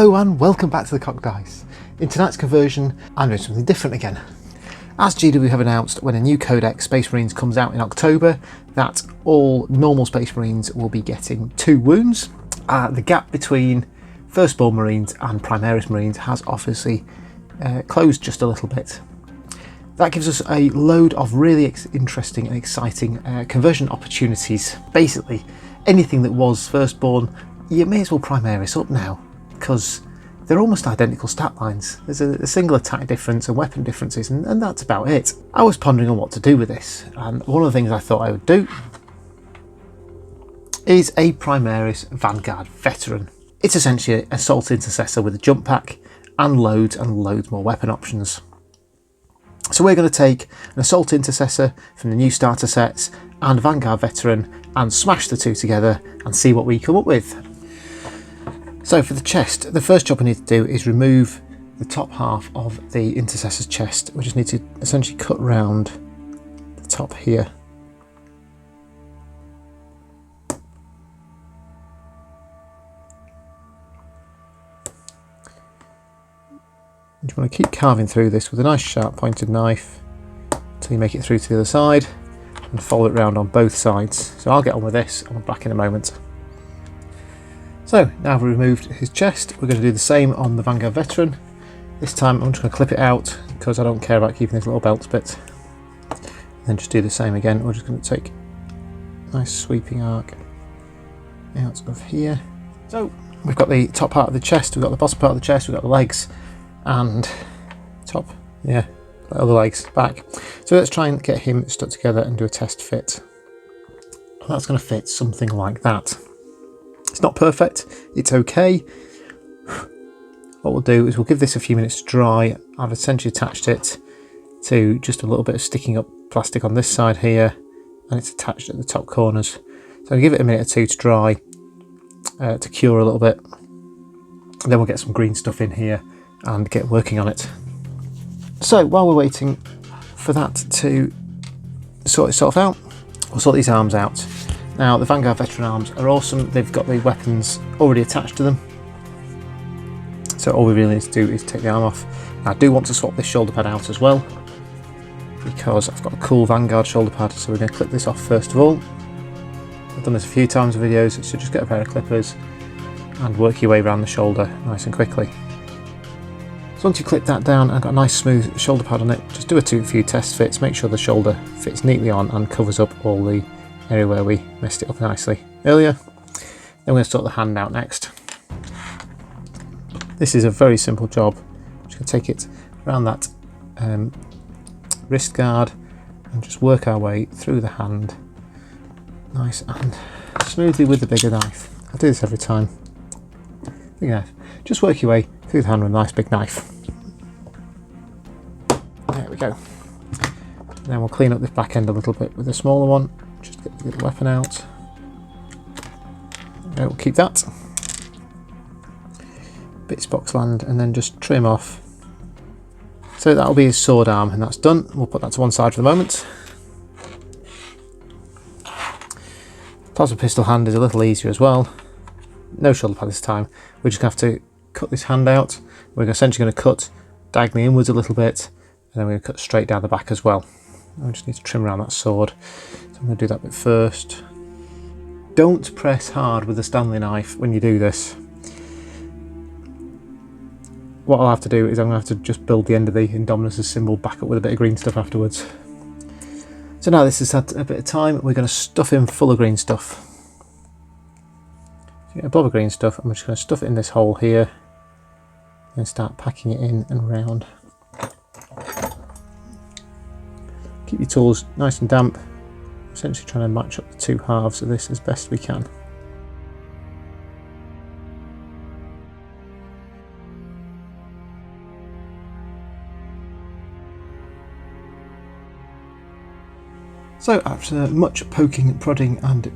Hello and welcome back to the Cock Dice. In tonight's conversion, I'm doing something different again. As GW have announced, when a new codex Space Marines comes out in October, that all normal Space Marines will be getting 2 wounds. The gap between Firstborn Marines and Primaris Marines has obviously closed just a little bit. That gives us a load of really interesting and exciting conversion opportunities. Basically, anything that was Firstborn, you may as well Primaris up now, because they're almost identical stat lines. There's a single attack difference and weapon differences, and that's about it. I was pondering on what to do with this, and one of the things I thought I would do is a Primaris Vanguard Veteran. It's essentially an Assault Intercessor with a jump pack and loads more weapon options. So we're going to take an Assault Intercessor from the new starter sets and Vanguard Veteran and smash the two together and see what we come up with. So for the chest, the first job we need to do is remove the top half of the Intercessor's chest. We just need to essentially cut round the top here. And you want to keep carving through this with a nice sharp pointed knife until you make it through to the other side and follow it round on both sides. So I'll get on with this, I'll be back in a moment. So now we've removed his chest, we're going to do the same on the Vanguard Veteran. This time I'm just going to clip it out because I don't care about keeping this little belt bit. And then just do the same again. We're just going to take a nice sweeping arc out of here. So we've got the top part of the chest, we've got the bottom part of the chest, we've got the legs and top, the other legs back. So let's try and get him stuck together and do a test fit. That's going to fit something like that. It's not perfect, it's okay. What we'll do is we'll give this a few minutes to dry. I've essentially attached it to just a little bit of sticking up plastic on this side here, and it's attached at the top corners. So I'll give it a minute or two to dry, to cure a little bit. And then we'll get some green stuff in here and get working on it. So while we're waiting for that to sort itself out, we'll sort these arms out. Now the Vanguard Veteran arms are awesome, they've got the weapons already attached to them. So all we really need to do is take the arm off. Now, I do want to swap this shoulder pad out as well, because I've got a cool Vanguard shoulder pad, so we're going to clip this off first of all. I've done this a few times in videos, so just get a pair of clippers and work your way around the shoulder nice and quickly. So once you clip that down and got a nice smooth shoulder pad on it, just do a few test fits, make sure the shoulder fits neatly on and covers up all the area where we messed it up nicely earlier. Then we're going to sort the hand out next. This is a very simple job. I'm just going to take it around that wrist guard and just work our way through the hand nice and smoothly with the bigger knife. I do this every time. Big knife. Just work your way through the hand with a nice big knife. There we go. Then we'll clean up this back end a little bit with a smaller one. Just get the little weapon out. Okay, we'll keep that. Bits box land and then just trim off. So that'll be his sword arm and that's done. We'll put that to one side for the moment. Plasma pistol hand is a little easier as well. No shoulder pad this time. We're just going to have to cut this hand out. We're essentially going to cut diagonally inwards a little bit and then we're going to cut straight down the back as well. I just need to trim around that sword. So I'm going to do that bit first. Don't press hard with the Stanley knife when you do this. What I'll have to do is I'm going to have to just build the end of the Indominus' symbol back up with a bit of green stuff afterwards. So now this has had a bit of time, we're going to stuff him full of green stuff. So get a blob of green stuff, I'm just going to stuff it in this hole here and start packing it in and round. Keep your tools nice and damp, essentially trying to match up the two halves of this as best we can. So after much poking, prodding and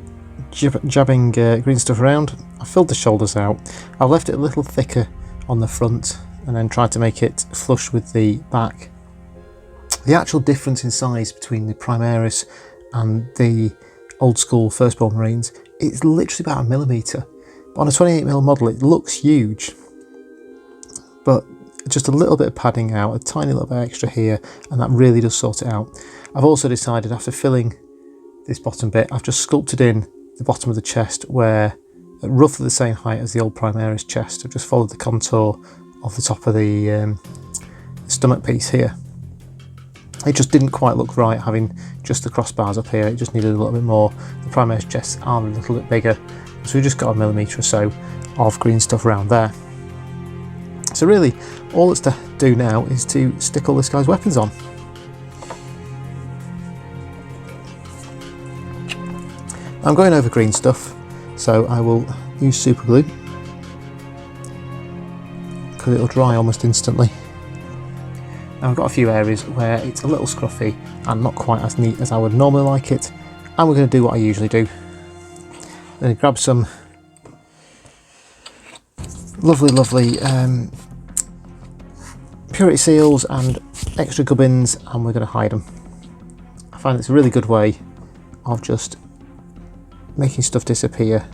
jabbing green stuff around, I filled the shoulders out. I've left it a little thicker on the front and then tried to make it flush with the back. The actual difference in size between the Primaris and the old school Firstborn Marines is literally about 1 millimetre. But on a 28mm model it looks huge. just a little bit of padding out, a tiny little bit extra here, and that really does sort it out. I've also decided after filling this bottom bit, I've just sculpted in the bottom of the chest where at roughly the same height as the old Primaris chest. I've just followed the contour of the top of the stomach piece here. It just didn't quite look right having just the crossbars up here. It just needed a little bit more. The Primaris chests are a little bit bigger, so we've just got a millimetre or so of green stuff around there. So really, all that's to do now is to stick all this guy's weapons on. I'm going over green stuff, so I will use super glue because it'll dry almost instantly. Now I've got a few areas where it's a little scruffy and not quite as neat as I would normally like it, and we're going to do what I usually do. I'm going to grab some lovely purity seals and extra gubbins, and we're going to hide them. I find it's a really good way of just making stuff disappear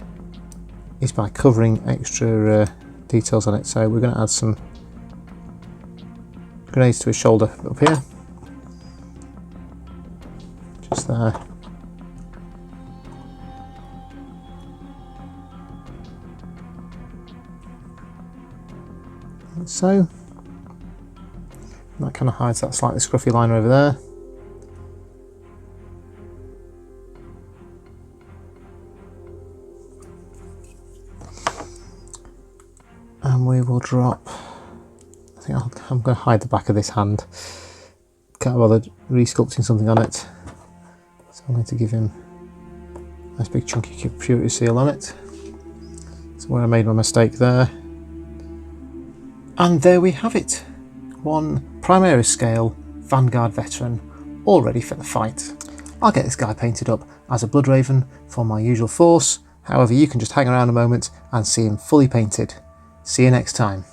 is by covering extra details on it. So we're going to add some grenades to his shoulder up here, just there. Like so. That kind of hides that slightly scruffy line over there. And we will drop, I think I'm going to hide the back of this hand. Can't bother re-sculpting something on it. So I'm going to give him a nice big chunky purity seal on it. So where I made my mistake there. And there we have it. One Primaris scale Vanguard veteran, all ready for the fight. I'll get this guy painted up as a Blood Raven for my usual force. However, you can just hang around a moment and see him fully painted. See you next time.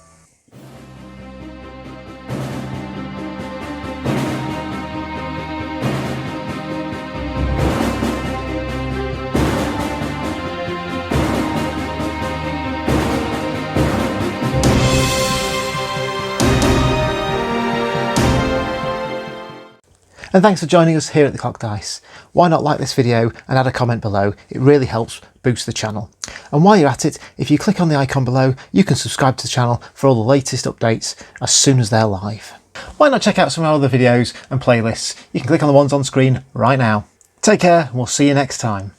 And thanks for joining us here at the Clock Dice. Why not like this video and add a comment below? It really helps boost the channel. And while you're at it, if you click on the icon below, you can subscribe to the channel for all the latest updates as soon as they're live. Why not check out some of our other videos and playlists? You can click on the ones on screen right now. Take care, and we'll see you next time.